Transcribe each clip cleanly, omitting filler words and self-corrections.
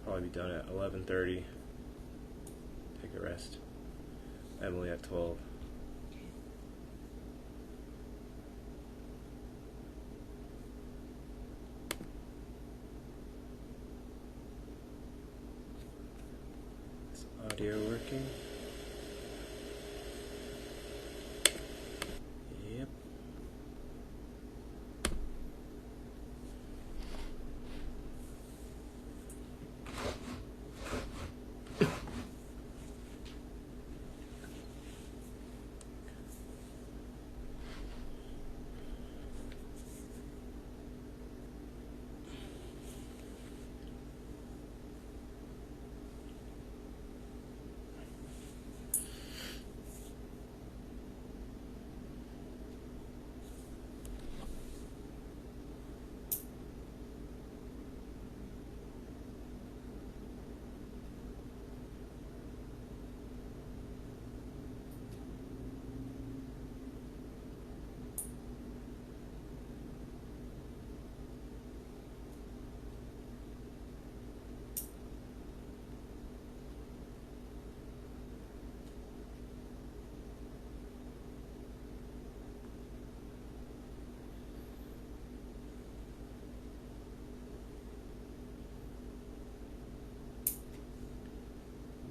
Probably be done at 11:30. Take a rest. Emily at 12. Is audio working? Yep.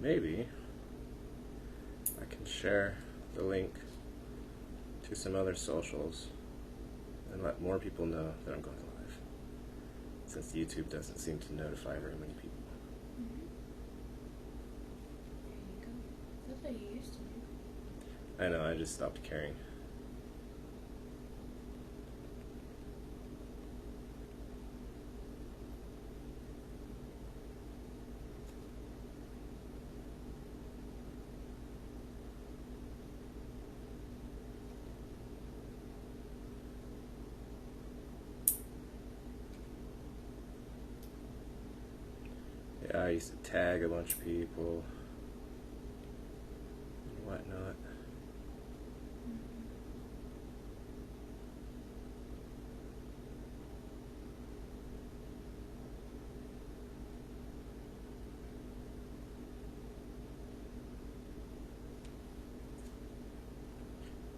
Maybe I can share the link to some other socials and let more people know that I'm going live, since YouTube doesn't seem to notify very many people. There you go. That's what you used to do. I know, I just stopped caring. Yeah, I used to tag a bunch of people and whatnot.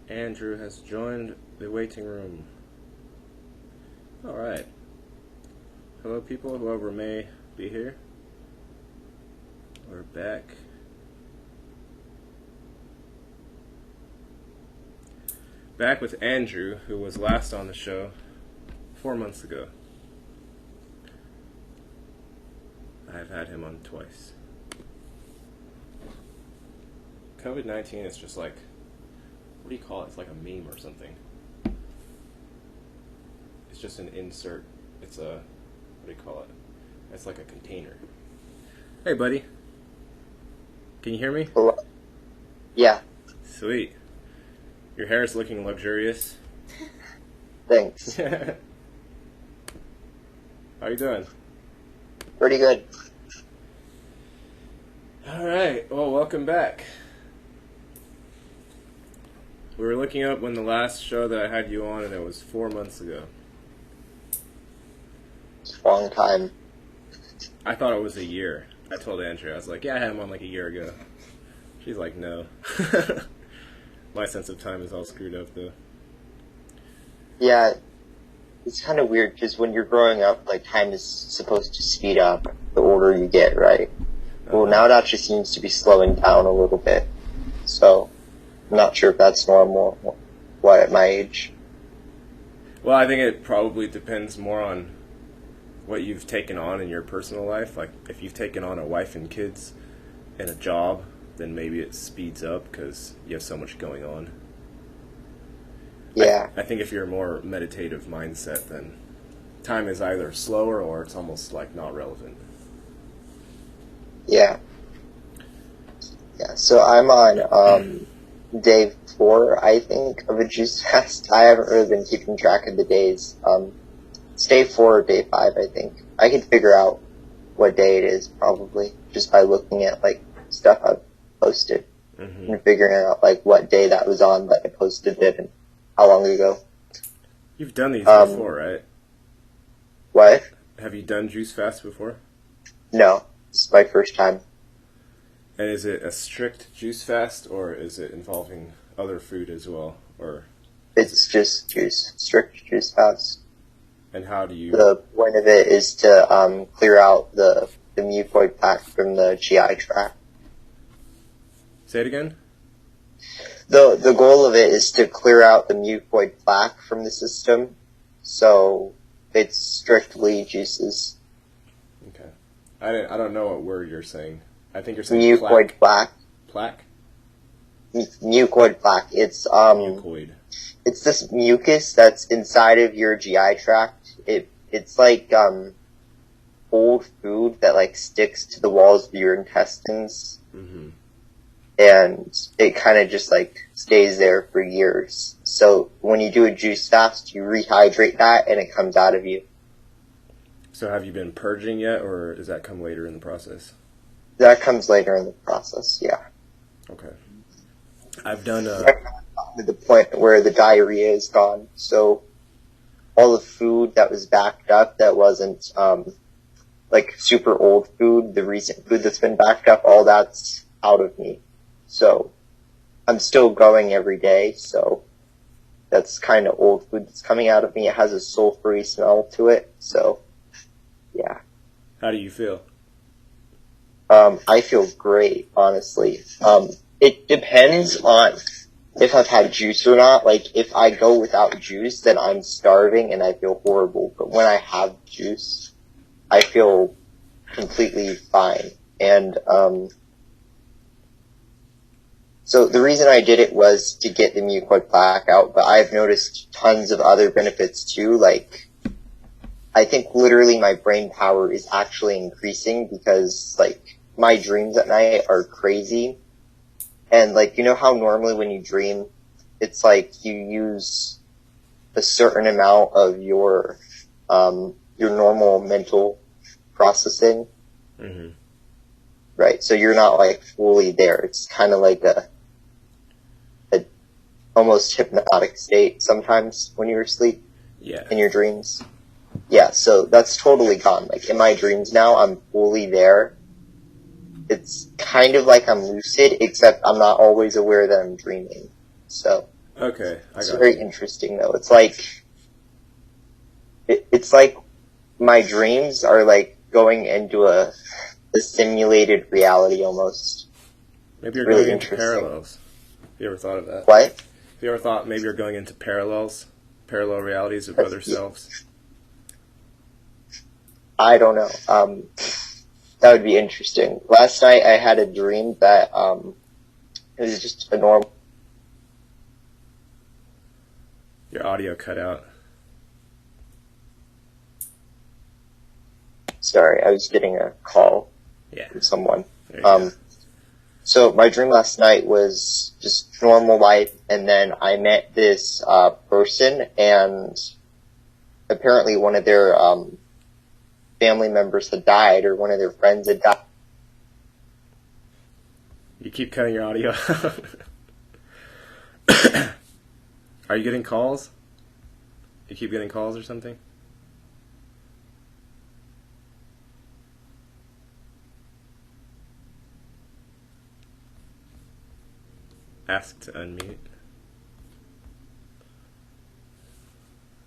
Andrew has joined the waiting room. Alright. Hello people, whoever may be here. We're back. Back with Andrew, who was last on the show 4 months ago. I've had him on twice. COVID-19 is just like, what do you call it? It's like a meme or something. It's just an insert. It's a, what do you call it? It's like a container. Hey, buddy. Can you hear me? Hello? Yeah, Sweet. Your hair is looking luxurious. thanks. How you doing? Pretty good. Alright, well, welcome back. We were looking up when the last show that I had you on, and it was 4 months ago. It's a long time. I thought it was a year. I told Andrea, I was like, yeah, I had him on like a year ago. She's like, no. My sense of time is all screwed up, though. Yeah, it's kind of weird because when you're growing up, like, time is supposed to speed up the older you get, right? Well, now it actually seems to be slowing down a little bit. So, I'm not sure if that's normal, what, at my age. Well, I think it probably depends more on what you've taken on in your personal life. Like, if you've taken on a wife and kids and a job, then maybe it speeds up because you have so much going on. Yeah. I think if you're a more meditative mindset, then time is either slower or it's almost like not relevant. Yeah. Yeah, so I'm on day 4, I think, of a juice fast. I haven't really been keeping track of the days. It's day 4 or day 5, I think. I can figure out what day it is, probably, just by looking at, like, stuff I've posted. Mm-hmm. And figuring out, like, what day that was on that I posted it and how long ago. You've done these before, right? What? Have you done juice fast before? No. It's my first time. And is it a strict juice fast, or is it involving other food as well? Or It's just juice, strict juice fast. and how do you? The point of it is to clear out the mucoid plaque from the GI tract. Say it again. The goal of it is to clear out the mucoid plaque from the system, so it's strictly juices. Okay. I don't know what word you're saying. I think you're saying Mucoid plaque. Plaque? Mucoid plaque. It's Mucoid. It's this mucus that's inside of your GI tract. It's like old food that like sticks to the walls of your intestines. Mm-hmm. And it kind of just like stays there for years. So when you do a juice fast, you rehydrate that and it comes out of you. So have you been purging yet, or does that come later in the process? That comes later in the process, yeah. Okay. I've done To the point where the diarrhea is gone. So all the food that was backed up that wasn't like super old food, the recent food that's been backed up, all that's out of me. So I'm still going every day, so that's kind of old food that's coming out of me. It has a sulfury smell to it, so yeah. How do you feel? I feel great, honestly. It depends on if I've had juice or not. Like, if I go without juice, then I'm starving and I feel horrible. But when I have juice, I feel completely fine. And, so the reason I did it was to get the mucoid plaque out, but I've noticed tons of other benefits too. Like, I think literally my brain power is actually increasing because, like, my dreams at night are crazy. And, like, you know how normally when you dream, it's like you use a certain amount of your normal mental processing? Mm-hmm. Right, so you're not, like, fully there. It's kind of like a almost hypnotic state sometimes when you're asleep. Yeah. In your dreams. Yeah, so that's totally gone. Like, in my dreams now, I'm fully there. It's kind of like I'm lucid, except I'm not always aware that I'm dreaming. So, Okay, it's very interesting, though. It's like, it's like my dreams are like going into a simulated reality almost. Maybe you're really going into interesting. parallels. Have you ever thought of that? What? Have you ever thought maybe you're going into parallel realities of other selves? I don't know. That would be interesting. Last night I had a dream that it was just a normal. Your audio cut out. Sorry, I was getting a call from someone. There you go. So my dream last night was just normal life, and then I met this person, and apparently one of their family members had died, or one of their friends had died. You keep cutting your audio out. Are you getting calls? You keep getting calls or something? Ask to unmute.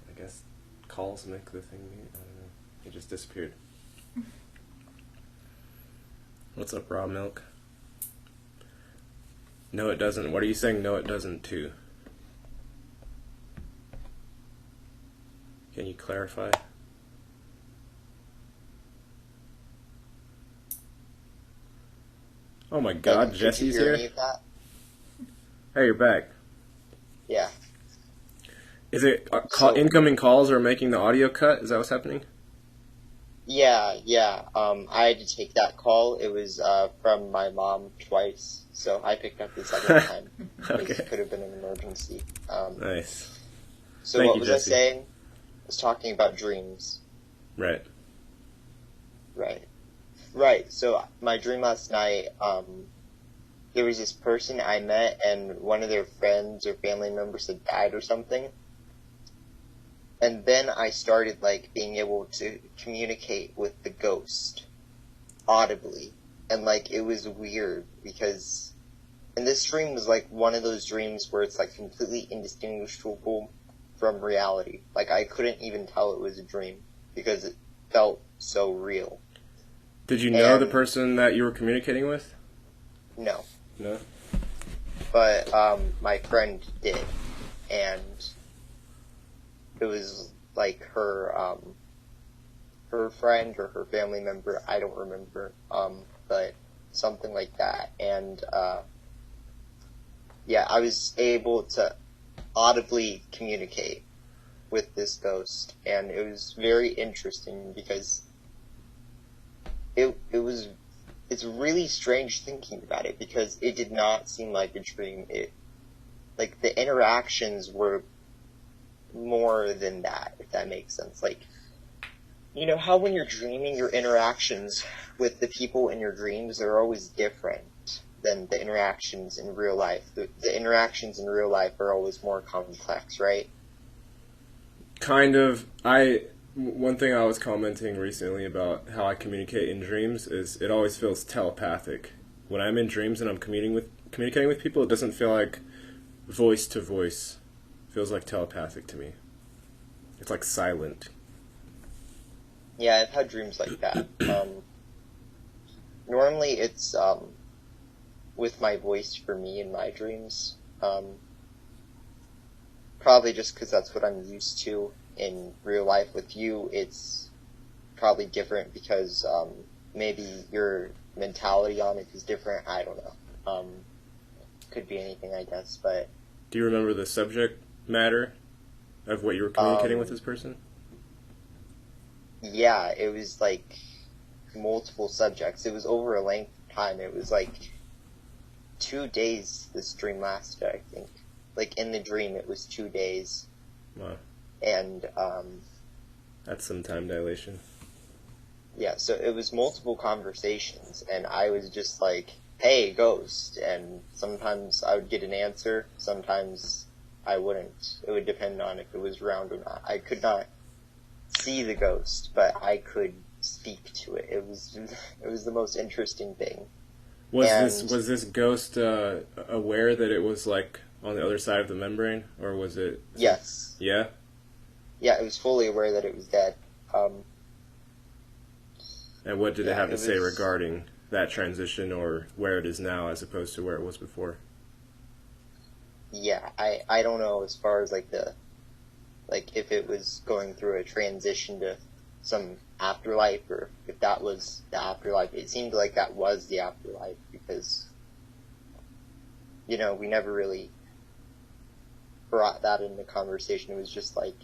I guess calls make the thing mute. I don't know. It just disappeared. What's up, raw milk? No, it doesn't. What are you saying? No, it doesn't too. Can you clarify? Oh my God, Jesse's here. Hey, you're back. Yeah. Is it incoming calls are making the audio cut? Is that what's happening? Yeah. I had to take that call. It was from my mom twice, so I picked up the second time. Okay. It could have been an emergency. Nice. So Thank what you, was Jesse. I saying? I was talking about dreams. Right. Right. So my dream last night, there was this person I met, and one of their friends or family members had died or something. And then I started, like, being able to communicate with the ghost. audibly. And, like, it was weird because... And this dream was, like, one of those dreams where it's, like, completely indistinguishable from reality. Like, I couldn't even tell it was a dream because it felt so real. Did you know the person that you were communicating with? No. No? But my friend did. And it was, like, her friend or her family member, I don't remember, but something like that. And, yeah, I was able to audibly communicate with this ghost, and it was very interesting because it's really strange thinking about it because it did not seem like a dream. Like, the interactions were more than that, if that makes sense. Like, you know how when you're dreaming, your interactions with the people in your dreams are always different than the interactions in real life. The interactions in real life are always more complex, right? Kind of. One thing I was commenting recently about how I communicate in dreams is it always feels telepathic. When I'm in dreams and I'm communicating with people, it doesn't feel like voice to voice. It feels like telepathic to me. It's like silent. Yeah, I've had dreams like that. Normally it's with my voice for me in my dreams. Probably just because that's what I'm used to in real life. With you, it's probably different because maybe your mentality on it is different. I don't know. Could be anything, I guess. But do you remember the subject matter of what you were communicating with this person? Yeah, it was like multiple subjects. It was over a length of time. It was like 2 days this dream lasted, I think. Like, in the dream, it was 2 days. Wow. And, that's some time dilation. Yeah, so it was multiple conversations, and I was just like, hey, ghost, and sometimes I would get an answer, sometimes I wouldn't. It would depend on if it was around or not. I could not see the ghost, but I could speak to it. It was the most interesting thing. Was this ghost aware that it was like on the other side of the membrane, or was it? Yes. Yeah. Yeah, it was fully aware that it was dead. And what did it have to say regarding that transition, or where it is now, as opposed to where it was before? Yeah, I don't know as far as like if it was going through a transition to some afterlife, or if that was the afterlife. It seemed like that was the afterlife because, you know, we never really brought that into conversation. It was just like,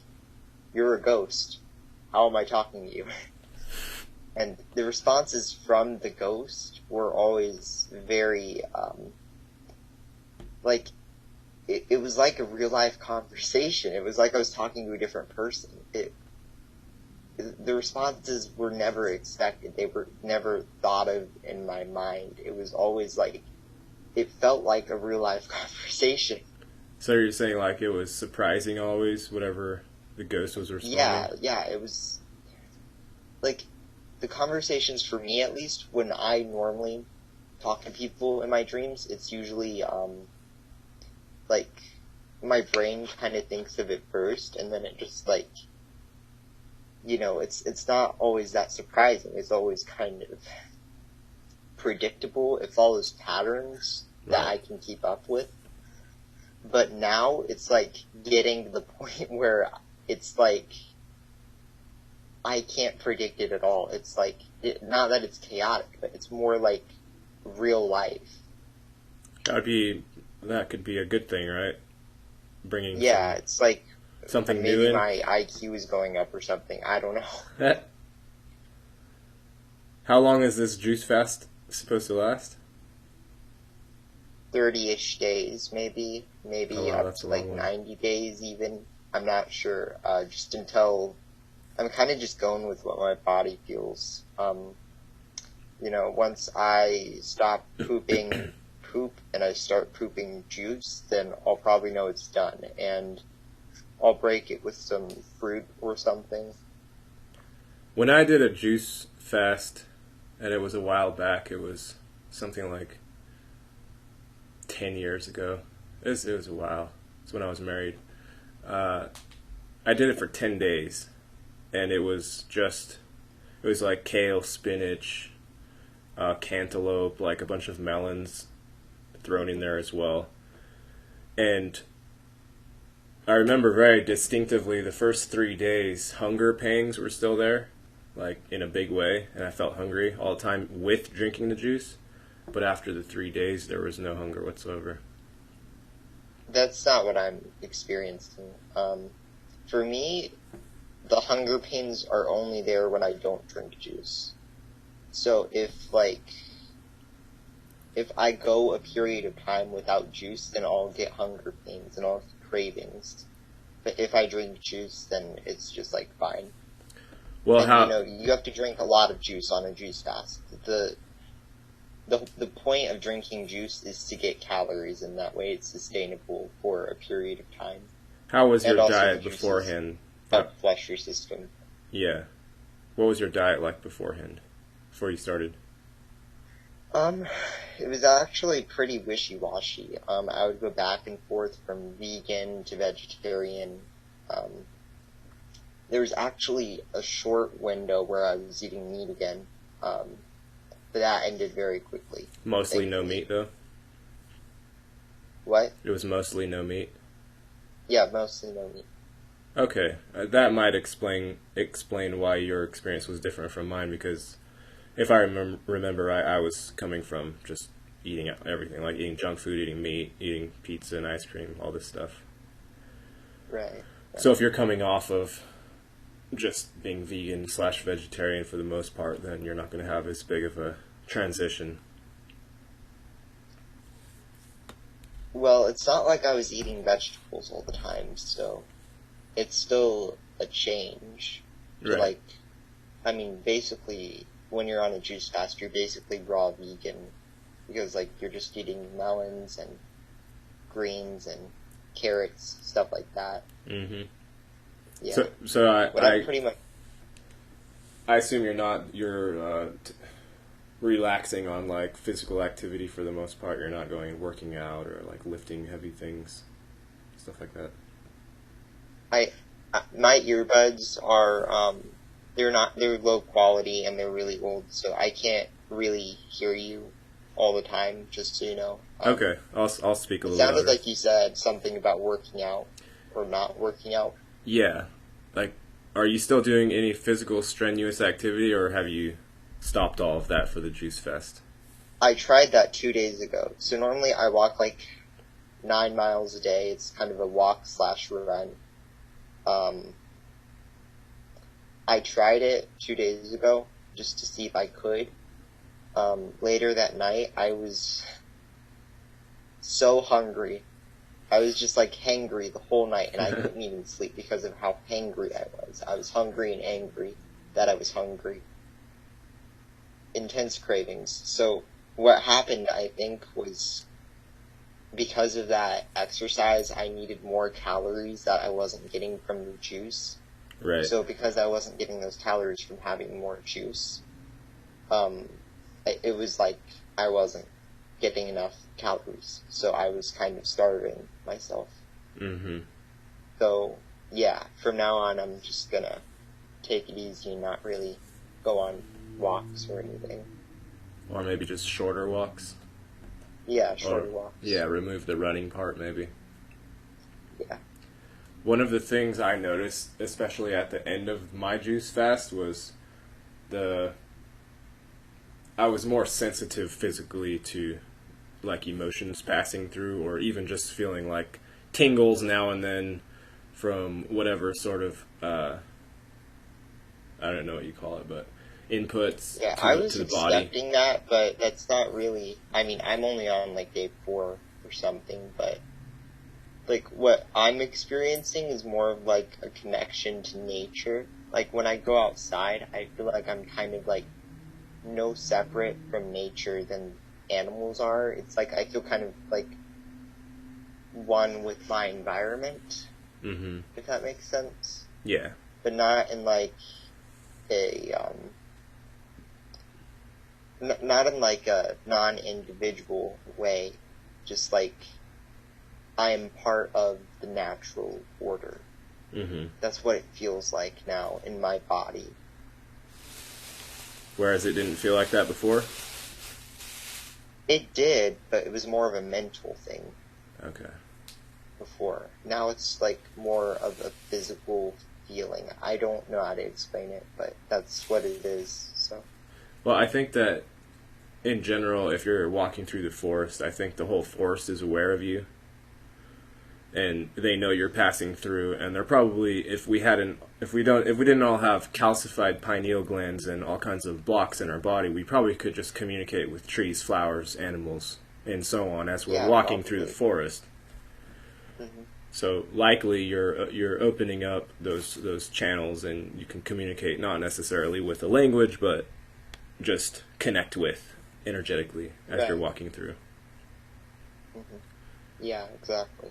you're a ghost. How am I talking to you? And the responses from the ghost were always very, like, it was like a real life conversation. It was like I was talking to a different person. The responses were never expected. They were never thought of in my mind. It was always like, it felt like a real life conversation. So you're saying like it was surprising always, whatever the ghost was responding? Yeah, it was, like, the conversations for me at least, when I normally talk to people in my dreams, it's usually, like, my brain kind of thinks of it first, and then it just, like, you know, it's not always that surprising. It's always kind of predictable. It follows patterns that I can keep up with. But now it's like getting to the point where it's like I can't predict it at all. It's like, not that it's chaotic, but it's more like real life. That could be a good thing, right? Bringing it's like something maybe new in. my IQ is going up or something. I don't know. How long is this juice fast supposed to last? 30-ish days, maybe up to like 90 days even. I'm not sure. Just until I'm kind of just going with what my body feels. You know, once I stop pooping poop and I start pooping juice, then I'll probably know it's done, and I'll break it with some fruit or something. When I did a juice fast and it was a while back. It was something like 10 years ago. It was a while. It's when I was married. I did it for 10 days, and it was like kale, spinach, cantaloupe, like a bunch of melons thrown in there as well. And I remember very distinctively the first 3 days, hunger pangs were still there, like in a big way, and I felt hungry all the time with drinking the juice. But after the 3 days, there was no hunger whatsoever. That's not what I'm experiencing. For me, the hunger pains are only there when I don't drink juice. So if I go a period of time without juice, then I'll get hunger pains and I'll have cravings. But if I drink juice, then it's just like fine. Well, And you have to drink a lot of juice on a juice fast. The point of drinking juice is to get calories, and that way it's sustainable for a period of time. how was your And also diet the juices beforehand? help flush your system. Yeah. What was your diet like beforehand, before you started? It was actually pretty wishy-washy. I would go back and forth from vegan to vegetarian. There was actually a short window where I was eating meat again, but that ended very quickly. Mostly no meat, though? What? It was mostly no meat? Yeah, mostly no meat. Okay. That might explain why your experience was different from mine, because if I remember right, I was coming from just eating everything, like eating junk food, eating meat, eating pizza and ice cream, all this stuff. Right. So if you're coming off of just being vegan/vegetarian for the most part, then you're not going to have as big of a transition. Well, it's not like I was eating vegetables all the time, so it's still a change. Right. Basically, when you're on a juice fast, you're basically raw vegan, because, you're just eating melons and greens and carrots, stuff like that. Mm-hmm. Yeah. So I'm pretty much... I assume you're relaxing on, physical activity for the most part. You're not going and working out or, lifting heavy things, stuff like that. My earbuds are, they're low quality and they're really old, so I can't really hear you all the time, just so you know. Okay, I'll speak a It little sounded louder. like you said something about working out or not working out. Yeah. Are you still doing any physical strenuous activity, or have you stopped all of that for the Juice Fest? I tried that 2 days ago. So normally I walk 9 miles a day. It's kind of a walk/run. I tried it 2 days ago just to see if I could. Later that night, I was so hungry. I was just hangry the whole night, and I couldn't even sleep because of how hangry I was. I was hungry and angry that I was hungry. Intense cravings. So what happened, I think, was because of that exercise, I needed more calories that I wasn't getting from the juice. Right. So because I wasn't getting those calories from having more juice, it was like I wasn't getting enough calories. So I was kind of starving myself. Mm-hmm. So, yeah, from now on, I'm just gonna take it easy and not really go on walks or anything. Or maybe just shorter walks. Yeah, shorter walks. Yeah, remove the running part, maybe. Yeah. One of the things I noticed, especially at the end of my juice fast, was I was more sensitive physically to emotions passing through, or even just feeling tingles now and then from whatever sort of I don't know what you call it, but inputs I was to the body. expecting that, but that's not really... I'm only on day 4 or something, but what I'm experiencing is more of a connection to nature. When I go outside, I feel like I'm kind of no separate from nature than animals are. It's I feel kind of one with my environment, Mm-hmm. if that makes sense. Yeah. But not in a not in like a non-individual way, just like I am part of the natural order. Mm-hmm. That's what it feels like now in my body. Whereas it didn't feel like that before? It did, but it was more of a mental thing Okay. before. Now it's like more of a physical feeling. I don't know how to explain it, but that's what it is. So. Well, I think that in general, if you're walking through the forest, I think the whole forest is aware of you. And they know you're passing through, and they're probably, if we didn't all have calcified pineal glands and all kinds of blocks in our body, we probably could just communicate with trees, flowers, animals, and so on as we're walking through the forest. Mm-hmm. So likely you're opening up those channels, and you can communicate not necessarily with a language, but just connect with energetically as you're walking through. Mm-hmm. Yeah, exactly.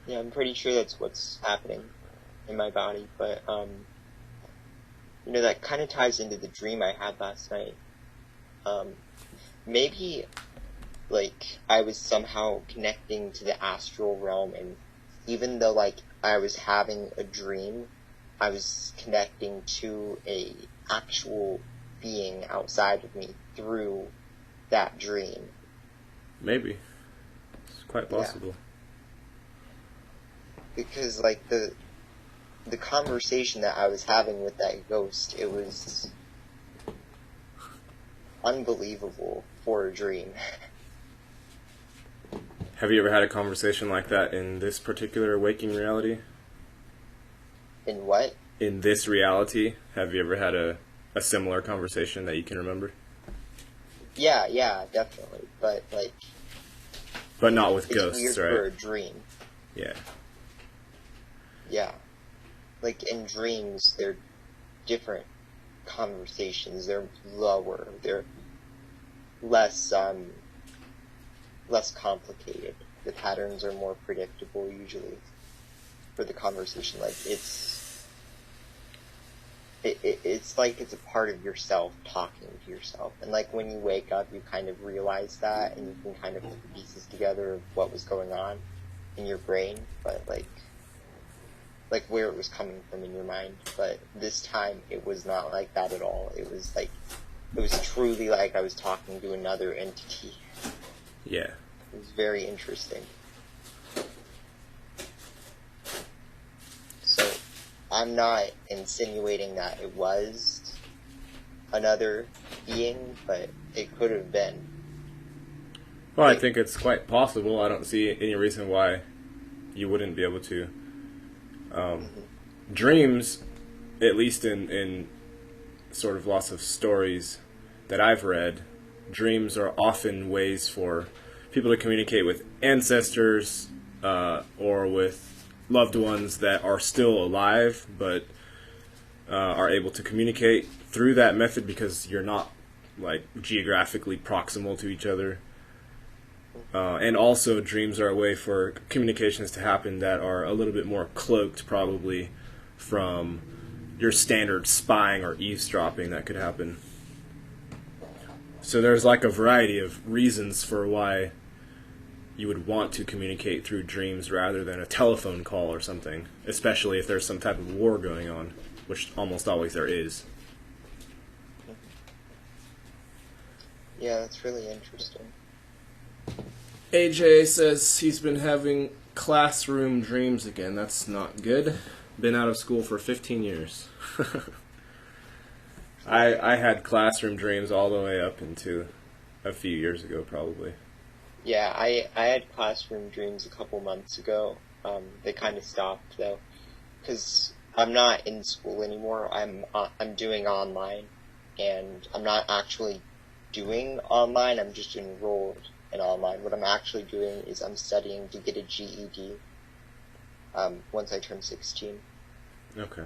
Yeah, I'm pretty sure that's what's happening in my body, but, that kind of ties into the dream I had last night. Maybe, like, I was somehow connecting to the astral realm, and even though, like, I was having a dream, I was connecting to a actual being outside of me through that dream. Maybe. It's quite possible. Yeah. Because, like, the conversation that I was having with that ghost, it was unbelievable for a dream. Have you ever had a conversation like that in this particular waking reality? In what? In this reality, have you ever had a similar conversation that you can remember? Yeah, definitely. But, like... But not with ghosts, it's right? weird for a dream. Yeah. Yeah. Like, in dreams, they're different conversations. They're lower. They're less complicated. The patterns are more predictable, usually, for the conversation. Like, it's like it's a part of yourself talking to yourself. And, like, when you wake up, you kind of realize that, and you can kind of put the pieces together of what was going on in your brain. But, like where it was coming from in your mind, but this time it was not like that at all. It was truly like I was talking to another entity. Yeah. It was very interesting. So, I'm not insinuating that it was another being, but it could have been. Well, I think it's quite possible. I don't see any reason why you wouldn't be able to. Dreams, at least in sort of lots of stories that I've read, dreams are often ways for people to communicate with ancestors or with loved ones that are still alive, but are able to communicate through that method because you're not, like, geographically proximal to each other. And also, dreams are a way for communications to happen that are a little bit more cloaked, probably, from your standard spying or eavesdropping that could happen. So there's, like, a variety of reasons for why you would want to communicate through dreams rather than a telephone call or something, especially if there's some type of war going on, which almost always there is. Yeah, that's really interesting. AJ says he's been having classroom dreams again. That's not good. Been out of school for 15 years. I had classroom dreams all the way up into a few years ago, probably. Yeah, I had classroom dreams a couple months ago. They kind of stopped, though, because I'm not in school anymore. I'm doing online, and I'm not actually doing online. I'm just enrolled in online. What I'm actually doing is I'm studying to get a GED once I turn 16. Okay.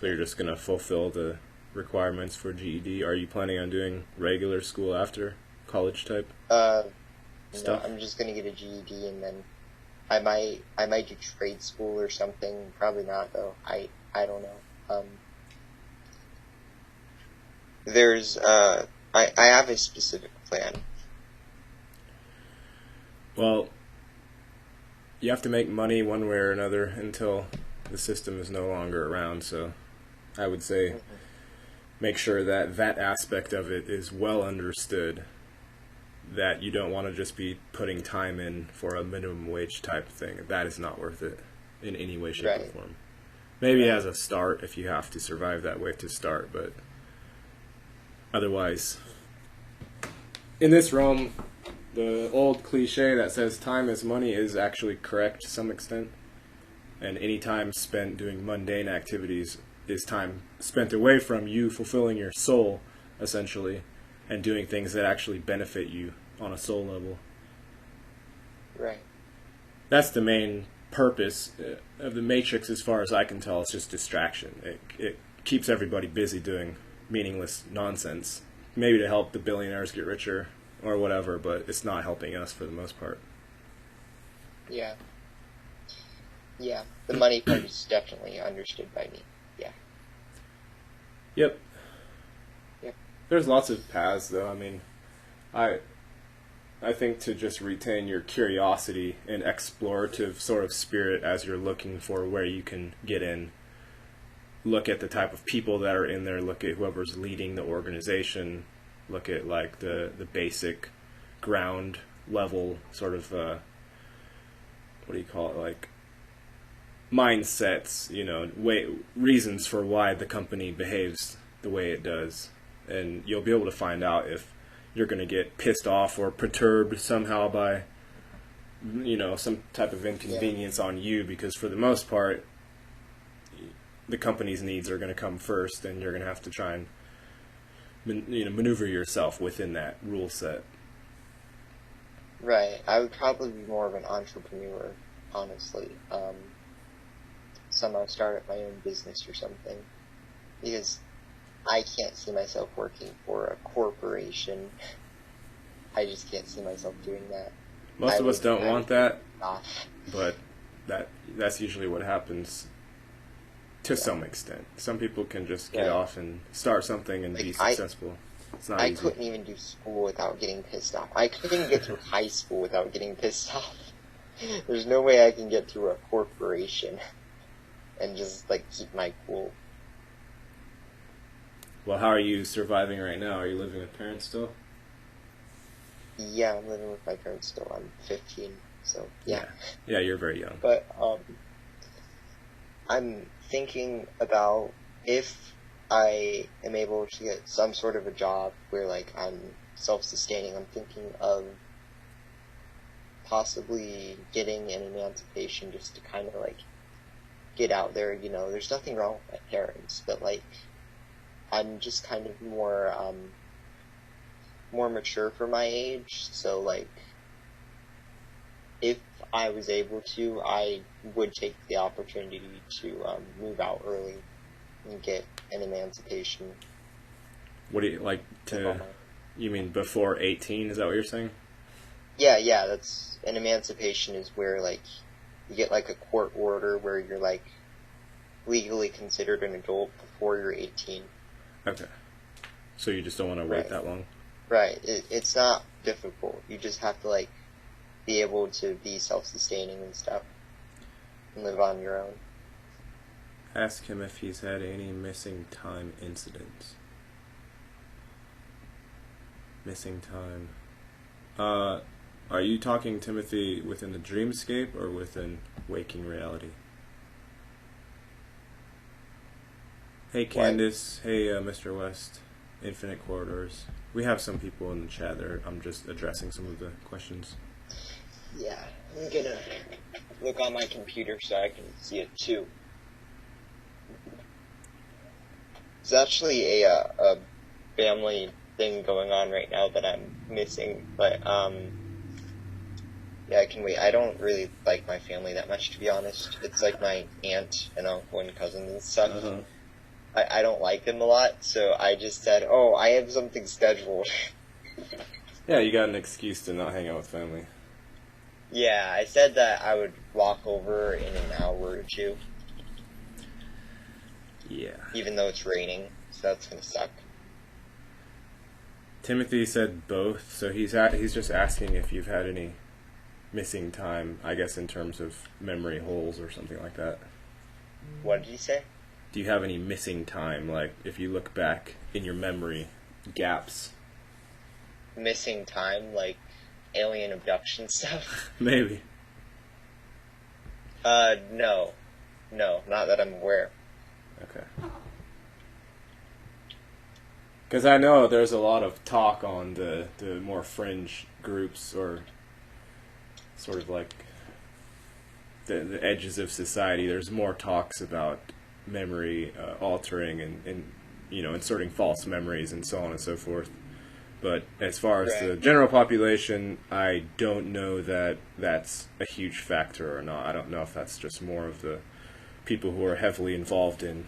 So you're just going to fulfill the requirements for GED. Are you planning on doing regular school after college type stuff? No, I'm just going to get a GED, and then I might do trade school or something. Probably not, though. I don't know. there's I have a specific plan. Well, you have to make money one way or another until the system is no longer around. So I would say make sure that that aspect of it is well understood, that you don't want to just be putting time in for a minimum wage type of thing. That is not worth it in any way, shape, or form. Maybe as a start if you have to survive that way to start, but otherwise, in this realm, the old cliche that says time is money is actually correct to some extent. And any time spent doing mundane activities is time spent away from you fulfilling your soul, essentially, and doing things that actually benefit you on a soul level. Right. That's the main purpose of the Matrix, as far as I can tell. It's just distraction. It keeps everybody busy doing meaningless nonsense, maybe to help the billionaires get richer or whatever, but it's not helping us for the most part. Yeah. Yeah. The money part is definitely understood by me. Yeah. Yep. Yep. There's lots of paths, though. I mean, I think to just retain your curiosity and explorative sort of spirit as you're looking for where you can get in. Look at the type of people that are in there. Look at whoever's leading the organization. Look at like the basic ground level sort of what do you call it, like mindsets, reasons for why the company behaves the way it does, and you'll be able to find out if you're going to get pissed off or perturbed somehow by some type of inconvenience on you, because for the most part the company's needs are going to come first, and you're going to have to try and maneuver yourself within that rule set. Right. I would probably be more of an entrepreneur, honestly. Somehow start up my own business or something. Because I can't see myself working for a corporation. I just can't see myself doing that. Most of us don't want that, off. but that's usually what happens to some extent. Some people can just get off and start something and be successful. It's not easy. I couldn't even do school without getting pissed off. I couldn't get through high school without getting pissed off. There's no way I can get through a corporation and just keep my cool. Well, how are you surviving right now? Are you living with parents still? Yeah, I'm living with my parents still. I'm 15, so yeah. Yeah, you're very young. But I'm thinking about if I am able to get some sort of a job where I'm self-sustaining. I'm thinking of possibly getting an emancipation just to kind of get out there. There's nothing wrong with my parents, but I'm just kind of more mature for my age. So if I was able to, I would take the opportunity to move out early and get an emancipation. What do you like to? You mean before 18? Is that what you're saying? Yeah. That's an emancipation is where you get a court order where you're legally considered an adult before you're 18. Okay. So you just don't want to wait that long? Right. It's not difficult. You just have to be able to be self-sustaining and stuff and live on your own. Ask him if he's had any missing time incidents. Missing time. Are you talking, Timothy, within the dreamscape or within waking reality? Hey, Candace. Hey, Mr. West. Infinite Corridors. We have some people in the chat there. I'm just addressing some of the questions. Yeah, I'm gonna look on my computer so I can see it too. It's actually a family thing going on right now that I'm missing, but yeah, I can wait. I don't really like my family that much, to be honest. It's my aunt and uncle and cousins and stuff. Uh-huh. I don't like them a lot, so I just said, oh, I have something scheduled. Yeah, you got an excuse to not hang out with family. Yeah, I said that I would walk over in an hour or two. Yeah. Even though it's raining, so that's gonna suck. Timothy said both, so he's just asking if you've had any missing time, I guess, in terms of memory holes or something like that. What did you say? Do you have any missing time, like if you look back in your memory, gaps? Missing time, like alien abduction stuff? Maybe. No. No, not that I'm aware. Okay. Because I know there's a lot of talk on the more fringe groups, or sort of like the edges of society. There's more talks about memory altering and inserting false memories and so on and so forth. But as far as the general population, I don't know that that's a huge factor or not. I don't know if that's just more of the people who are heavily involved in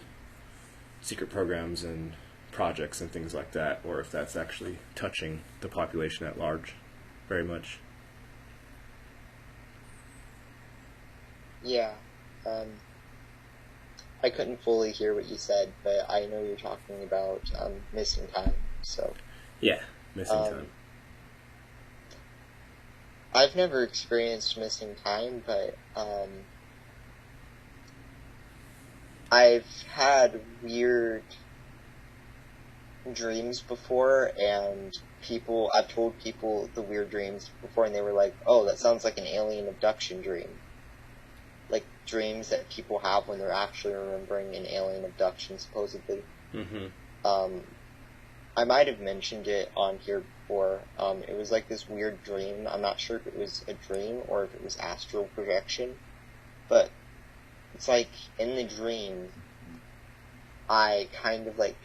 secret programs and projects and things like that, or if that's actually touching the population at large very much. Yeah. I couldn't fully hear what you said, but I know you're talking about missing time, so... Yeah, missing time. I've never experienced missing time, but I've had weird dreams before, and I've told people the weird dreams before, and they were like, oh, that sounds like an alien abduction dream. Like dreams that people have when they're actually remembering an alien abduction, supposedly. Mm-hmm. I might have mentioned it on here before. It was like this weird dream. I'm not sure if it was a dream or if it was astral projection, but it's like in the dream, I kind of like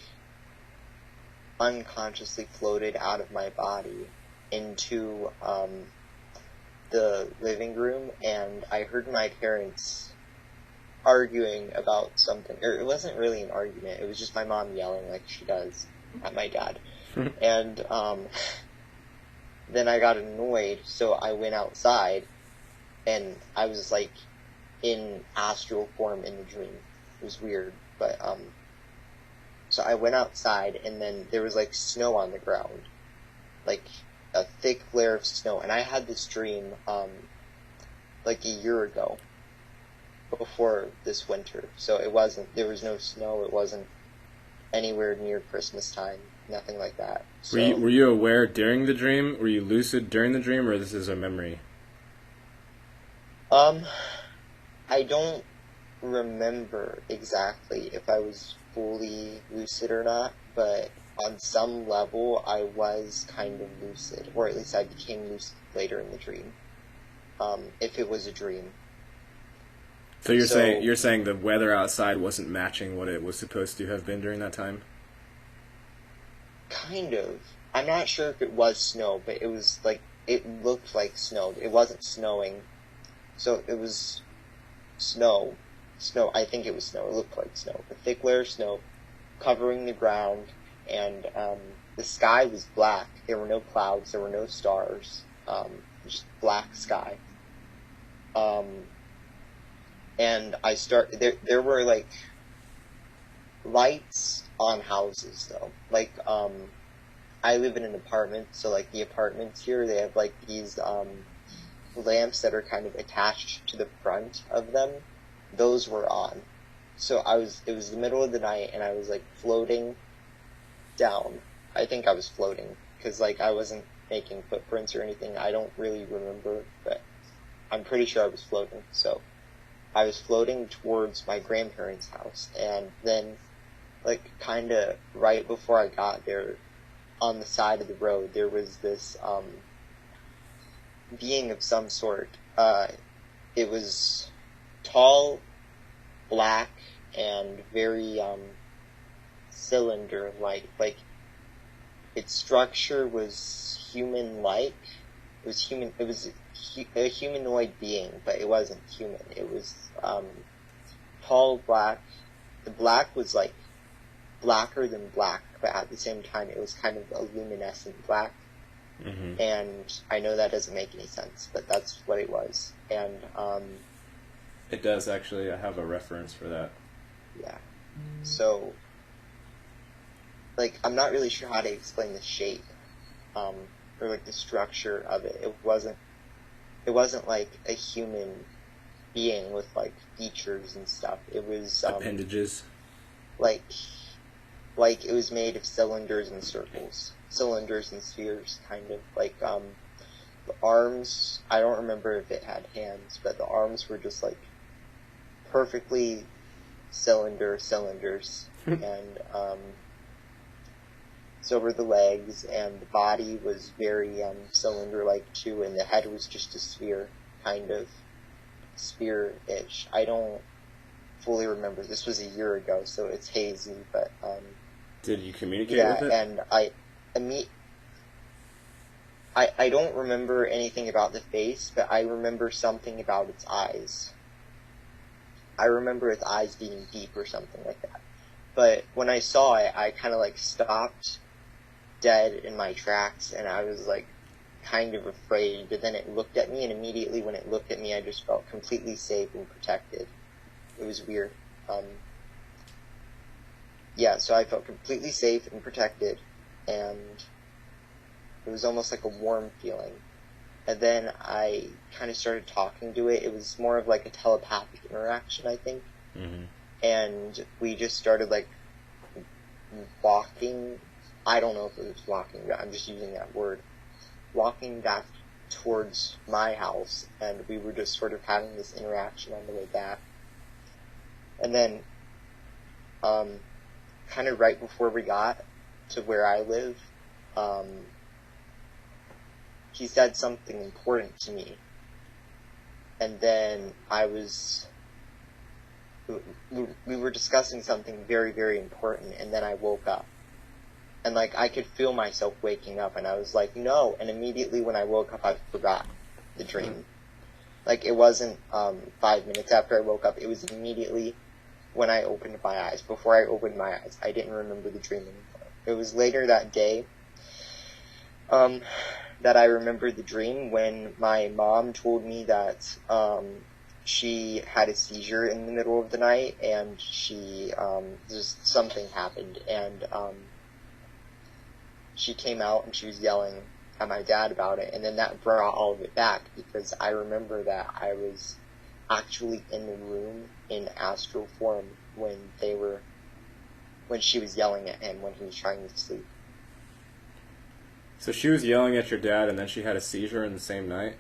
unconsciously floated out of my body into the living room, and I heard my parents arguing about something. Or it wasn't really an argument, it was just my mom yelling like she does at my dad. And then I got annoyed, so I went outside, and I was like in astral form in the dream. It was weird, but so I went outside, and then there was like snow on the ground, like a thick layer of snow. And I had this dream like a year ago, before this winter. So there was no snow. It wasn't anywhere near Christmas time. Nothing like that. So, were you aware during the dream? Were you lucid during the dream, or this is a memory? I don't remember exactly if I was fully lucid or not, but on some level I was kind of lucid, or at least I became lucid later in the dream. If it was a dream. So you're saying the weather outside wasn't matching what it was supposed to have been during that time? Kind of. I'm not sure if it was snow, but it was like, it looked like snow. It wasn't snowing. So it was snow. I think it was snow. It looked like snow. A thick layer of snow covering the ground, and the sky was black. There were no clouds. There were no stars. Just black sky. And there were like lights on houses though. Like, I live in an apartment, so like the apartments here, they have like these, lamps that are kind of attached to the front of them. Those were on. So it was the middle of the night, and I was like floating down. I think I was floating, because like I wasn't making footprints or anything. I don't really remember, but I'm pretty sure I was floating. So I was floating towards my grandparents' house, and then like kind of right before I got there, on the side of the road, there was this being of some sort. It was tall, black, and very cylinder-like. Like, its structure was human-like. It was human. It was a humanoid being, but it wasn't human. It was tall, black. The black was like blacker than black, but at the same time, it was kind of a luminescent black. Mm-hmm. And I know that doesn't make any sense, but that's what it was. And it does actually. I have a reference for that. Yeah. So, like, I'm not really sure how to explain the shape, or like the structure of it. It wasn't like a human being with like features and stuff. It was Appendages. like it was made of cylinders and circles, cylinders and spheres, kind of like the arms. I don't remember if it had hands, but the arms were just like perfectly cylinders, and so were the legs, and the body was very cylinder-like too, and the head was just a sphere, kind of sphere-ish. I don't fully remember. This was a year ago, so it's hazy, but Did you communicate yeah, with it? and I don't remember anything about the face, but I remember something about its eyes. I remember its eyes being deep or something like that. But when I saw it, I kind of like stopped dead in my tracks, and I was like kind of afraid. But then it looked at me, and immediately when it looked at me, I just felt completely safe and protected. It was weird. Yeah, so I felt completely safe and protected, and it was almost like a warm feeling. And then I kind of started talking to it. It was more of like a telepathic interaction, I think. Mm-hmm. And we just started like walking. I don't know if it was walking, but I'm just using that word. Walking back towards my house, and we were just sort of having this interaction on the way back. And then, kind of right before we got to where I live, he said something important to me. And then we were discussing something very, very important, and then I woke up. And, like, I could feel myself waking up, and I was like, no. And immediately when I woke up, I forgot the dream. Like, it wasn't 5 minutes after I woke up. It was immediately when I opened my eyes. Before I opened my eyes, I didn't remember the dream anymore. It was later that day that I remembered the dream, when my mom told me that she had a seizure in the middle of the night, and she just something happened, and she came out and she was yelling at my dad about it, and then that brought all of it back, because I remember that I was actually in the room in astral form when she was yelling at him when he was trying to sleep. So she was yelling at your dad, and then she had a seizure in the same night?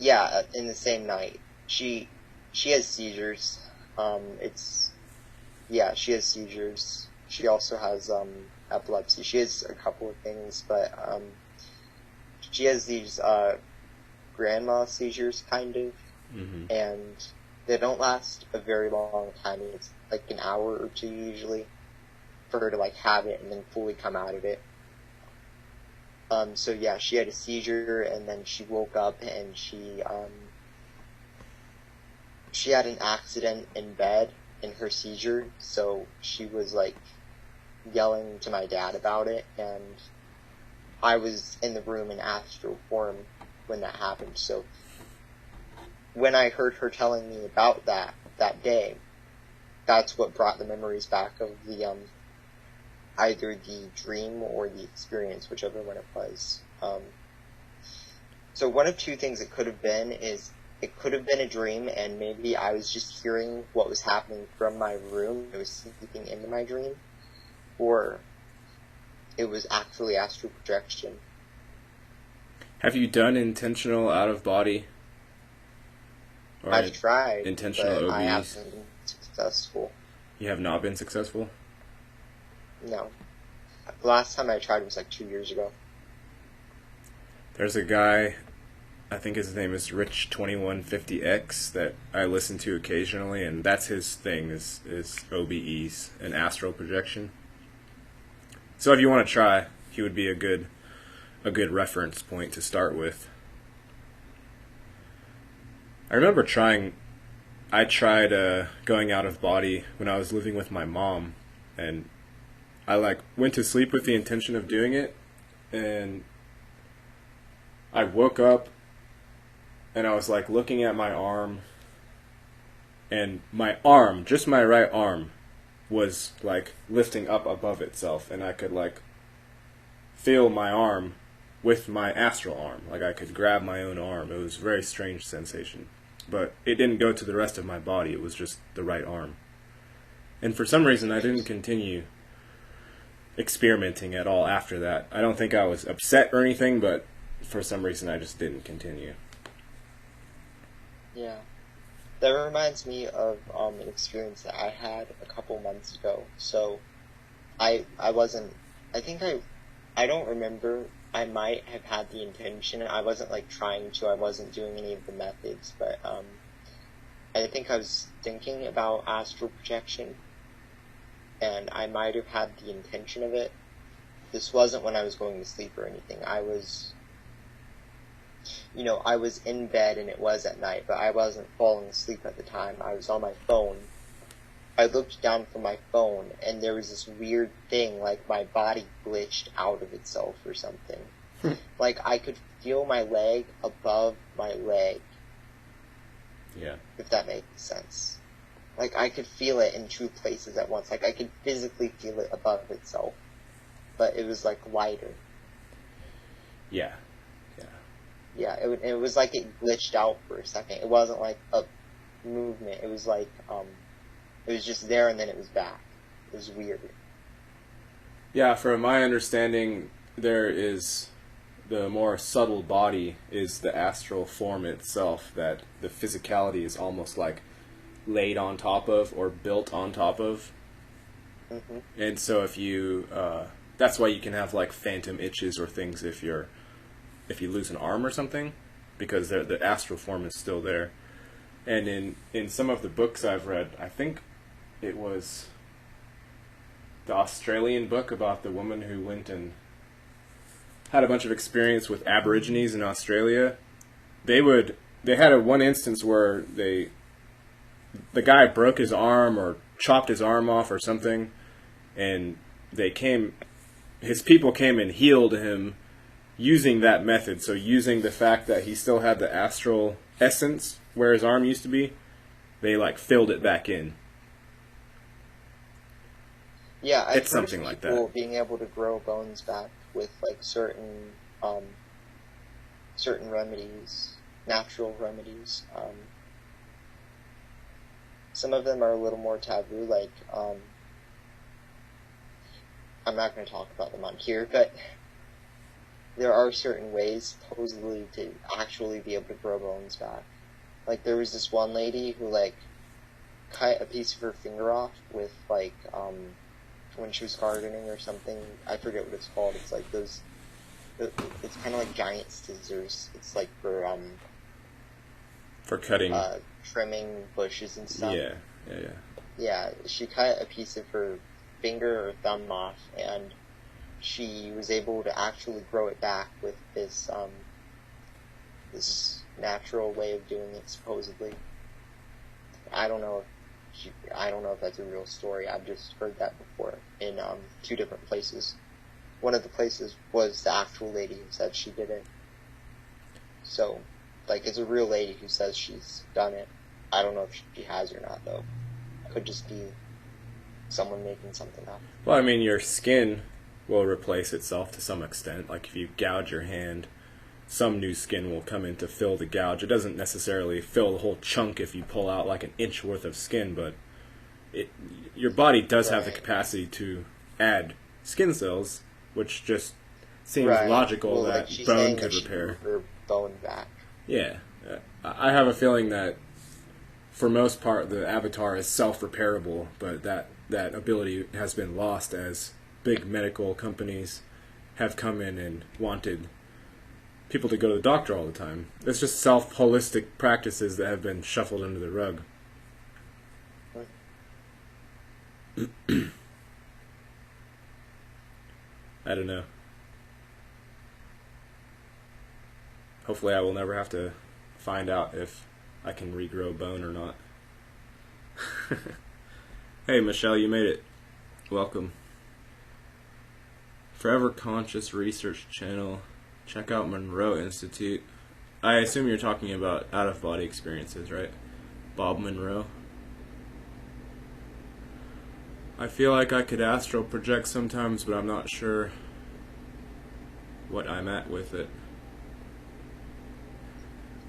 Yeah, in the same night. She has seizures. She has seizures. She also has epilepsy. She has a couple of things, but she has these grandma seizures, kind of, Mm-hmm. and they don't last a very long time. It's like an hour or two usually for her to like have it and then fully come out of it. So yeah, she had a seizure, and then she woke up, and she had an accident in bed in her seizure, so she was like yelling to my dad about it, and I was in the room in astral form when that happened. So when I heard her telling me about that day, that's what brought the memories back of the either the dream or the experience, whichever one it was. So one of two things it could have been is it could have been a dream, and maybe I was just hearing what was happening from my room. It was seeping into my dream, or it was actually astral projection. Have you done intentional out-of-body? Or I've tried, intentional but I OBs? haven't been successful. You have not been successful? No. The last time I tried was like 2 years ago. There's a guy, I think his name is Rich2150X, that I listen to occasionally, and that's his thing, is OBEs and astral projection. So if you want to try, he would be a good reference point to start with. I remember I tried going out of body when I was living with my mom, and I like went to sleep with the intention of doing it, and I woke up and I was like looking at my arm, and my arm, just my right arm, was like lifting up above itself, and I could like feel my arm with my astral arm. Like I could grab my own arm. It was a very strange sensation. But it didn't go to the rest of my body. It was just the right arm. And for some reason, I didn't continue experimenting at all after that. I don't think I was upset or anything, but for some reason, I just didn't continue. Yeah. That reminds me of an experience that I had a couple months ago. So, I don't remember. I might have had the intention. I wasn't like trying to. I wasn't doing any of the methods, but I think I was thinking about astral projection, and I might have had the intention of it. This wasn't when I was going to sleep or anything. I was in bed and it was at night, but I wasn't falling asleep at the time. I was on my phone. I looked down from my phone and there was this weird thing, like my body glitched out of itself or something. Like I could feel my leg above my leg. Yeah. If that makes sense. Like I could feel it in two places at once. Like I could physically feel it above itself. But it was like lighter. Yeah. Yeah, it was like it glitched out for a second. It wasn't like a movement. It was like, it was just there and then it was back. It was weird. Yeah, from my understanding, there is the more subtle body is the astral form itself, that the physicality is almost like laid on top of or built on top of. Mm-hmm. And so if you, that's why you can have like phantom itches or things if you lose an arm or something, because the astral form is still there. And in some of the books I've read, I think it was the Australian book about the woman who went and had a bunch of experience with Aborigines in Australia. They had one instance where the guy broke his arm or chopped his arm off or something, and his people came and healed him using that method. So using the fact that he still had the astral essence where his arm used to be, they like filled it back in. Yeah, it's something like that. Being able to grow bones back with like certain remedies, natural remedies. Some of them are a little more taboo, like I'm not going to talk about them on here, but there are certain ways, supposedly, to actually be able to grow bones back. Like, there was this one lady who, like, cut a piece of her finger off with, like, when she was gardening or something. I forget what it's called. It's like those, it's kind of like giant scissors. It's like for cutting, trimming bushes and stuff. Yeah. Yeah, she cut a piece of her finger or thumb off, and she was able to actually grow it back with this natural way of doing it, supposedly. I don't know if that's a real story. I've just heard that before in two different places. One of the places was the actual lady who said she did it. So, like, it's a real lady who says she's done it. I don't know if she has or not, though. Could just be someone making something up. Well, I mean, your skin will replace itself to some extent. Like if you gouge your hand, some new skin will come in to fill the gouge. It doesn't necessarily fill the whole chunk if you pull out like an inch worth of skin, but your body does have the capacity to add skin cells, which just seems logical that bone could repair. Her bone back. Yeah. I have a feeling that for most part the avatar is self-repairable, but that ability has been lost as big medical companies have come in and wanted people to go to the doctor all the time. It's just holistic practices that have been shuffled under the rug. I don't know. Hopefully I will never have to find out if I can regrow bone or not. Hey Michelle, you made it. Welcome. Forever Conscious Research Channel. Check out Monroe Institute. I assume you're talking about out-of-body experiences, right? Bob Monroe. I feel like I could astral project sometimes, but I'm not sure what I'm at with it.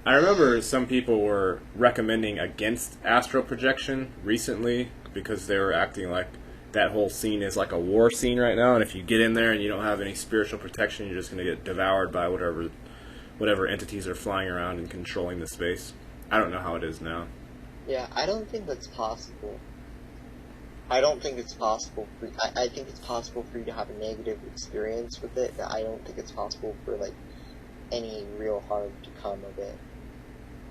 I remember some people were recommending against astral projection recently because they were acting like that whole scene is like a war scene right now, and if you get in there and you don't have any spiritual protection, you're just going to get devoured by whatever entities are flying around and controlling the space. I don't know how it is now. Yeah, I don't think that's possible. I don't think it's possible for. I think it's possible for you to have a negative experience with it, but I don't think it's possible for like any real harm to come of it.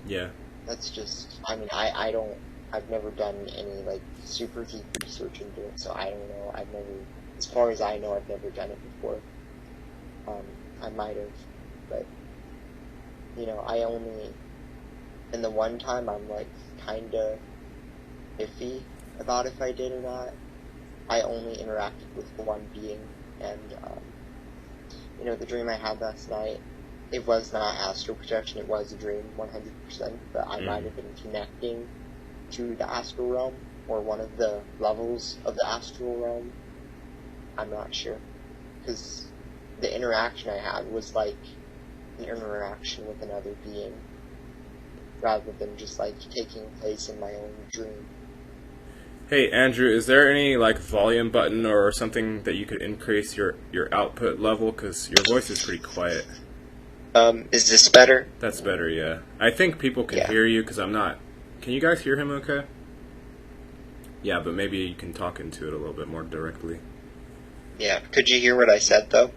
Yeah. That's just. I mean, I don't. I've never done any like super deep research into it, so I don't know. I've never, as far as I know, I've never done it before. I might have, but you know, I only. And the one time I'm like kinda iffy about if I did or not. I only interacted with one being, and you know, the dream I had last night, it was not astral projection, it was a dream 100%, but I might have been connecting to the astral realm, or one of the levels of the astral realm. I'm not sure, because the interaction I had was like an interaction with another being, rather than just like taking place in my own dream. Hey Andrew, is there any like volume button or something that you could increase your output level? Because your voice is pretty quiet. Is this better? That's better, yeah. I think people can hear you because I'm not. Can you guys hear him okay? Yeah, but maybe you can talk into it a little bit more directly. Yeah, could you hear what I said though?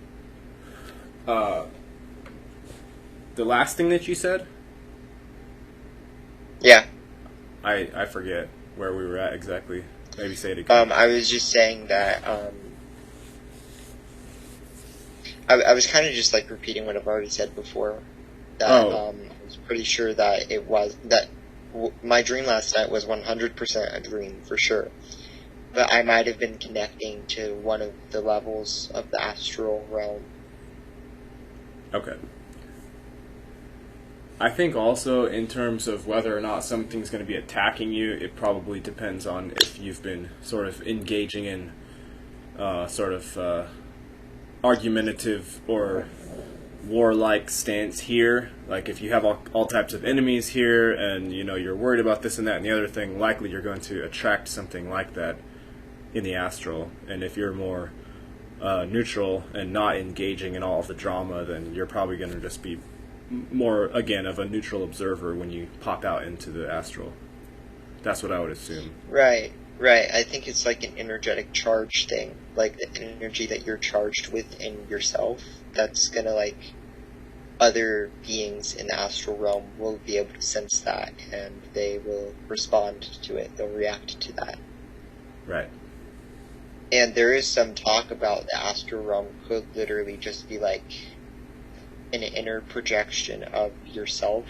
The last thing that you said? Yeah. I forget where we were at exactly. Maybe say it again. I was just saying that, I was kind of just like repeating what I've already said before. That, I was pretty sure that my dream last night was 100% a dream, for sure. But I might have been connecting to one of the levels of the astral realm. Okay. I think also in terms of whether or not something's going to be attacking you, it probably depends on if you've been sort of engaging in argumentative or warlike stance here. Like if you have all types of enemies here and you know you're worried about this and that and the other thing, likely you're going to attract something like that in the astral. And if you're more neutral and not engaging in all of the drama, then you're probably going to just be more, again, of a neutral observer when you pop out into the astral. That's what I would assume. Right. I think it's like an energetic charge thing. Like the energy that you're charged with in yourself, that's gonna like, other beings in the astral realm will be able to sense that, and they will respond to it. They'll react to that. Right. And there is some talk about the astral realm could literally just be like an inner projection of yourself,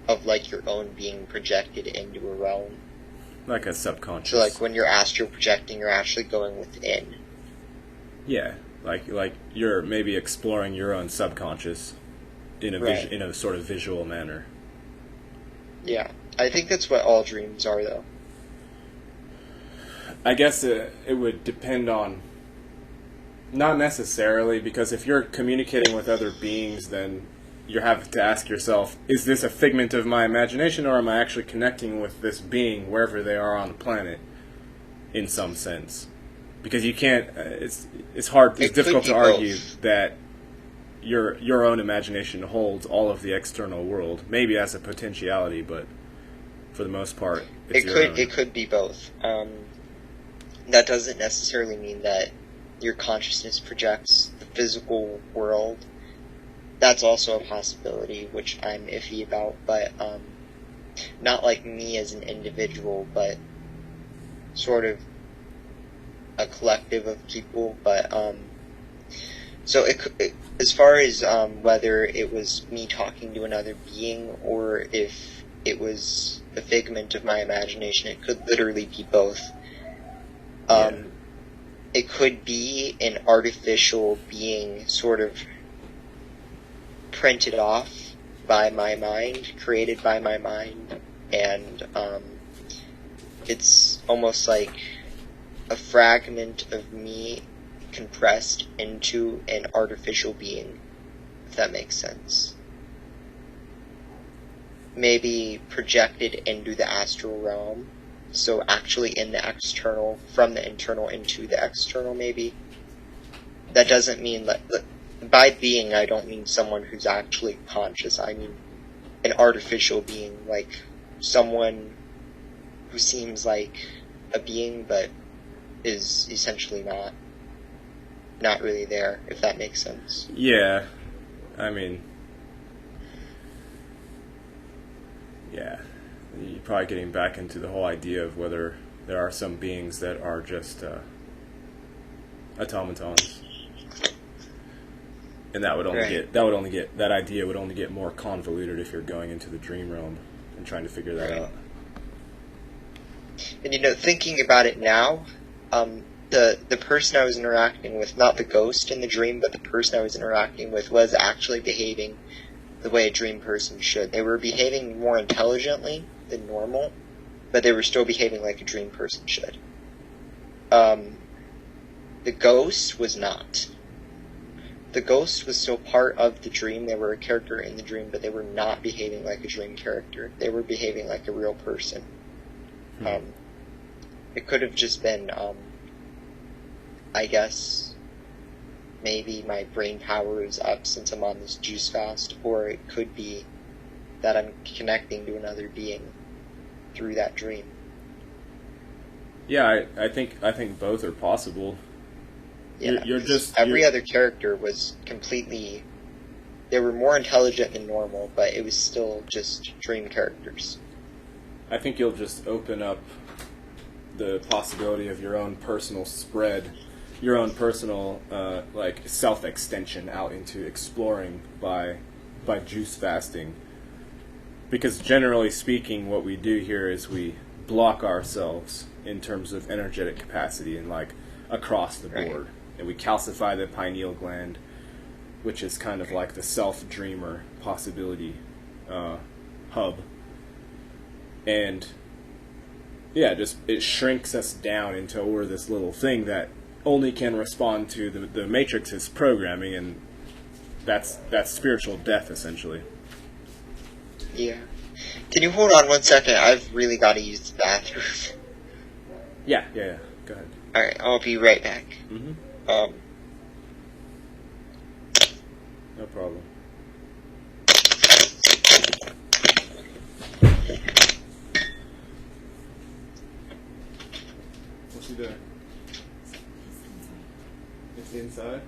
of like your own being projected into a realm. Like a subconscious. So like when you're astral projecting, you're actually going within. Yeah, like you're maybe exploring your own subconscious in a sort of visual manner. Yeah, I think that's what all dreams are, though. I guess it would depend on. Not necessarily, because if you're communicating with other beings, then you have to ask yourself, is this a figment of my imagination, or am I actually connecting with this being wherever they are on the planet, in some sense? Because you can't, it's difficult to argue that your own imagination holds all of the external world, maybe as a potentiality, but for the most part, it could be both. That doesn't necessarily mean that your consciousness projects the physical world. That's also a possibility, which I'm iffy about, but not like me as an individual, but sort of a collective of people. But so as far as whether it was me talking to another being or if it was a figment of my imagination, it could literally be both. It could be an artificial being sort of printed off by my mind, created by my mind, and it's almost like a fragment of me compressed into an artificial being, if that makes sense. Maybe projected into the astral realm, so actually in the external, from the internal into the external, maybe. That doesn't mean that, by being, I don't mean someone who's actually conscious. I mean an artificial being, like someone who seems like a being but is essentially not really there, if that makes sense. Yeah, I mean, yeah, you're probably getting back into the whole idea of whether there are some beings that are just automatons, and that idea would only get more convoluted if you're going into the dream realm and trying to figure that out. And thinking about it now, the person I was interacting with, not the ghost in the dream, but the person I was interacting with, was actually behaving the way a dream person should. They were behaving more intelligently than normal, but they were still behaving like a dream person should. The ghost was not. The ghost was still part of the dream. They were a character in the dream, but they were not behaving like a dream character. They were behaving like a real person. It could have just been, I guess, maybe my brain power is up since I'm on this juice fast, or it could be that I'm connecting to another being through that dream. Yeah, I think both are possible. Yeah, every other character was completely. They were more intelligent than normal, but it was still just dream characters. I think you'll just open up the possibility of your own personal spread, your own personal like self-extension out into exploring by juice fasting. Because generally speaking, what we do here is we block ourselves in terms of energetic capacity and like across the board. Right. And we calcify the pineal gland, which is kind of like the self-dreamer possibility hub. And yeah, just it shrinks us down into we're this little thing that only can respond to the Matrix's programming, and that's spiritual death, essentially. Yeah. Can you hold on 1 second? I've really got to use the bathroom. Yeah. Go ahead. Alright, I'll be right back. Mm-hmm. No problem. What's he doing? It's inside?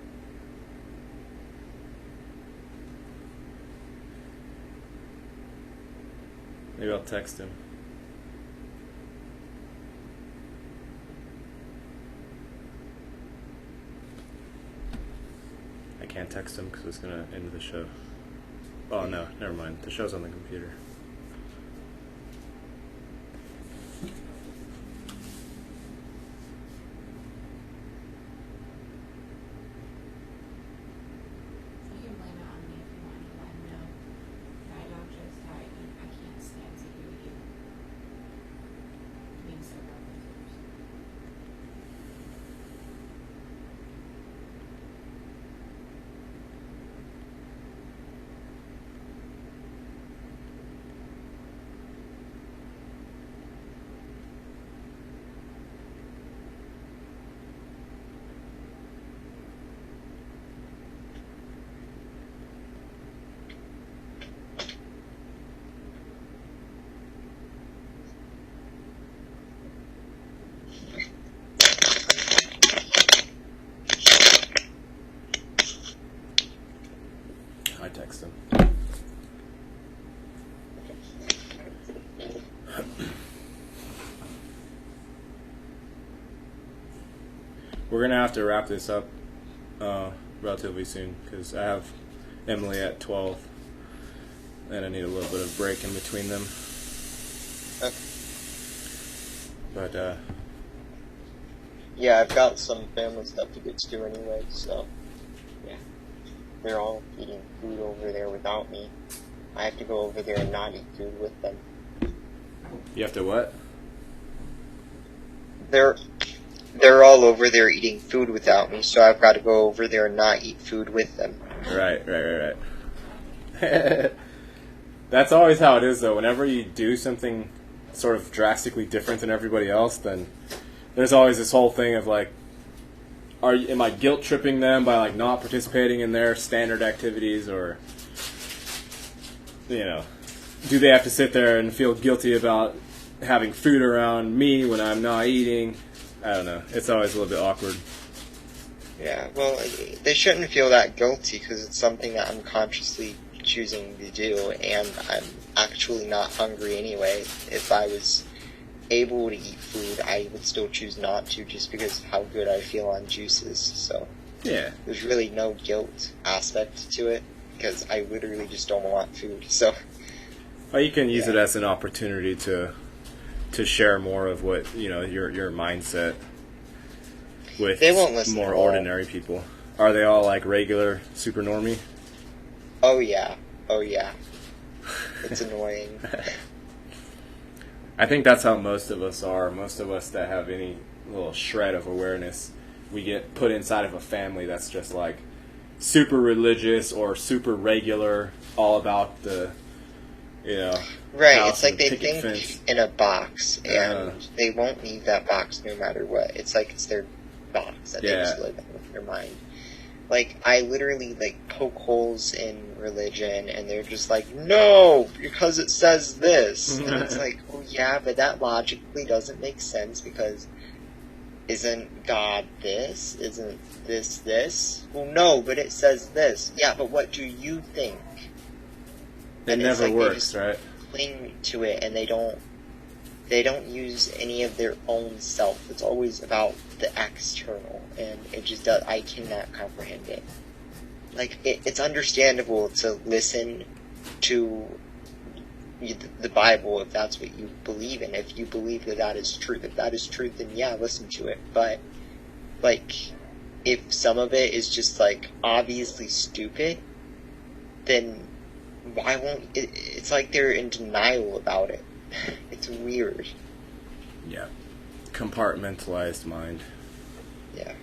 Maybe I'll text him. I can't text him because it's going to end the show. Oh, no, never mind. The show's on the computer. You can blame it on me if you want to let him know. My dog just died and I can't stand to hear you being so bad with yours. I text him. We're going to have to wrap this up relatively soon because I have Emily at 12 and I need a little bit of break in between them. Okay. But yeah, I've got some family stuff to get to anyway, so yeah. They're all eating food over there without me. I have to go over there and not eat food with them. you have to what? they're all over there eating food without me, so I've got to go over there and not eat food with them. Right. That's always how it is, though. Whenever you do something sort of drastically different than everybody else, then there's always this whole thing of like, am I guilt tripping them by like not participating in their standard activities, or do they have to sit there and feel guilty about having food around me when I'm not eating? I don't know. It's always a little bit awkward. Yeah, well, they shouldn't feel that guilty because it's something that I'm consciously choosing to do, and I'm actually not hungry anyway. If I was able to eat food, I would still choose not to just because of how good I feel on juices. So yeah, there's really no guilt aspect to it because I literally just don't want food. So well, you can use it as an opportunity to share more of what your mindset with they won't listen more at all. ordinary people. Are they all like regular super normie? Oh yeah. It's annoying. I think that's how most of us are. Most of us that have any little shred of awareness, we get put inside of a family that's just like super religious or super regular, all about the right. house It's like and they picket think fence. in a box, and they won't leave that box no matter what. It's like it's their box that they just live in with their mind. Like, I literally, poke holes in religion, and they're just like, no, because it says this. And it's like, oh, yeah, but that logically doesn't make sense, because isn't God this? Isn't this this? Well, no, but it says this. Yeah, but what do you think? It never works, right? Cling to it, and they don't use any of their own self. It's always about the external, and it just does. I cannot comprehend it. Like, it's understandable to listen to the Bible if that's what you believe in. If you believe that is truth, then yeah, listen to it. But if some of it is just obviously stupid, then why won't it? It's like they're in denial about it. It's weird. Yeah. Compartmentalized mind. Yeah.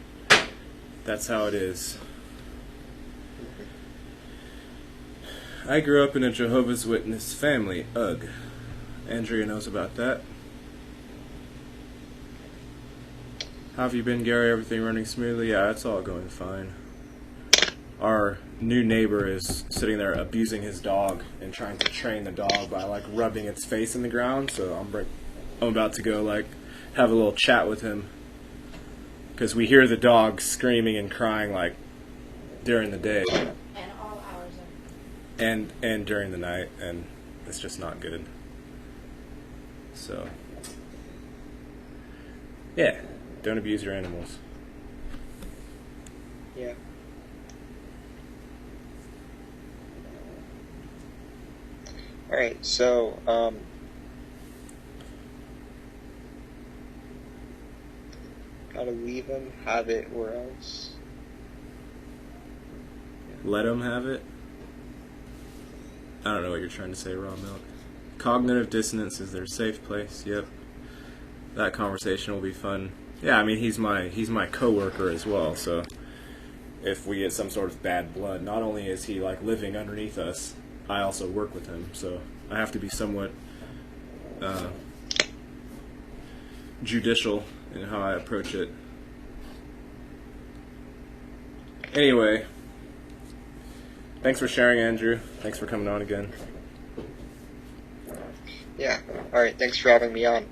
That's how it is. I grew up in a Jehovah's Witness family. Ugh. Andrea knows about that. How have you been, Gary? Everything running smoothly? Yeah, it's all going fine. Our new neighbor is sitting there abusing his dog and trying to train the dog by rubbing its face in the ground. So I'm about to go have a little chat with him, because we hear the dog screaming and crying during the day And all hours of and during the night, and it's just not good. So yeah, don't abuse your animals. Yeah. Alright, so, gotta leave him, have it, or else. Let them have it. I don't know what you're trying to say, raw milk. Cognitive dissonance is their safe place. Yep. That conversation will be fun. Yeah, I mean, he's my coworker as well, so if we get some sort of bad blood, not only is he living underneath us, I also work with him, so I have to be somewhat judicial in how I approach it. Anyway, thanks for sharing, Andrew. Thanks for coming on again. Yeah, alright, thanks for having me on.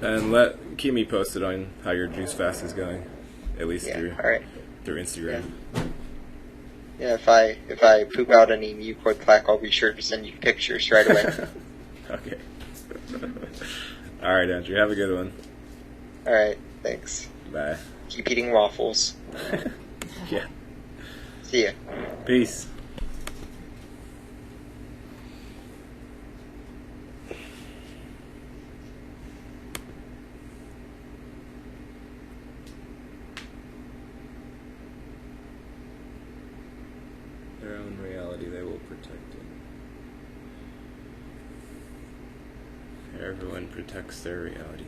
And keep me posted on how your juice fast is going, at least through Instagram. Yeah, if I poop out any mucoid plaque, I'll be sure to send you pictures right away. Okay. All right, Andrew. Have a good one. All right. Thanks. Bye. Keep eating waffles. Yeah. See ya. Peace. Their own reality, they will protect it. Everyone protects their reality.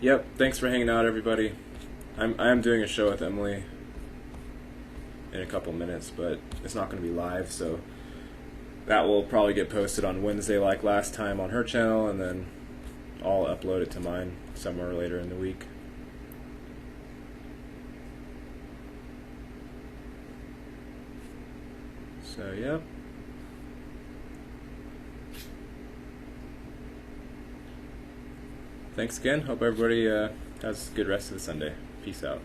Yep, thanks for hanging out, everybody. I am doing a show with Emily in a couple minutes, but it's not going to be live, so that will probably get posted on Wednesday like last time on her channel, and then I'll upload it to mine somewhere later in the week. So, yep. Thanks again. Hope everybody has a good rest of the Sunday. Peace out.